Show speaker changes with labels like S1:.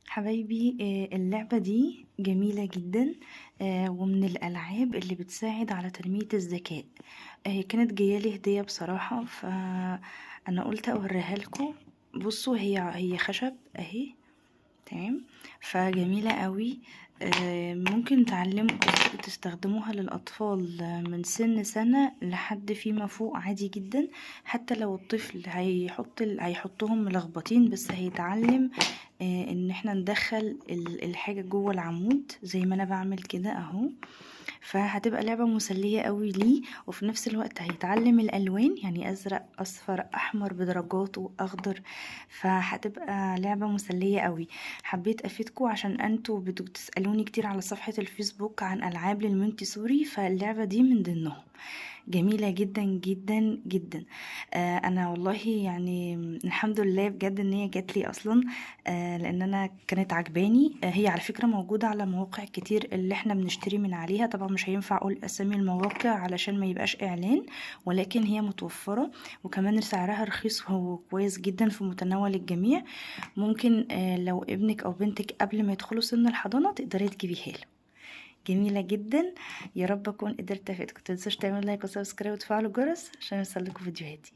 S1: حبايبي، اللعبة دي جميلة جدا. ومن الألعاب اللي بتساعد على تنمية الذكاء. كانت جايالي هدية بصراحة، فأنا قلت أوريها لكم. بصوا، هي خشب أهي. تمام. فجميلة قوي. ممكن تستخدموها للأطفال من سن سنة لحد فيما فوق عادي جدا. حتى لو الطفل هيحطهم ملخبطين، بس هيتعلم ان احنا ندخل الحاجة جوه العمود زي ما انا بعمل كده اهو. فهتبقى لعبة مسلية قوي ليه، وفي نفس الوقت هيتعلم الالوان، يعني ازرق اصفر احمر بدرجات واخضر. فهتبقى لعبة مسلية قوي. حبيت افيدكم عشان انتوا بتسألوني كتير على صفحة الفيسبوك عن العاب للمونتيسوري، فاللعبة دي من ضمنهم. جميلة جدا جدا جدا. انا والله يعني الحمد لله بجد ان هي جات لي اصلا. لان انا كانت عجباني. هي على فكرة موجودة على مواقع كتير اللي احنا بنشتري من عليها. طبعا مش هينفع اقول اسامي المواقع علشان ما يبقاش اعلان، ولكن هي متوفرة. وكمان سعرها رخيص وهو كويس جدا في متناول الجميع. ممكن لو ابنك او بنتك قبل ما يدخلوا سن الحضانة تقدري تجيبيها له. جميلة جدا. يا رب اكون قدرت افيدكم. متنسوش تعملوا لايك وسبسكرايب وتفعلوا الجرس عشان يوصلكوا فيديوهاتي.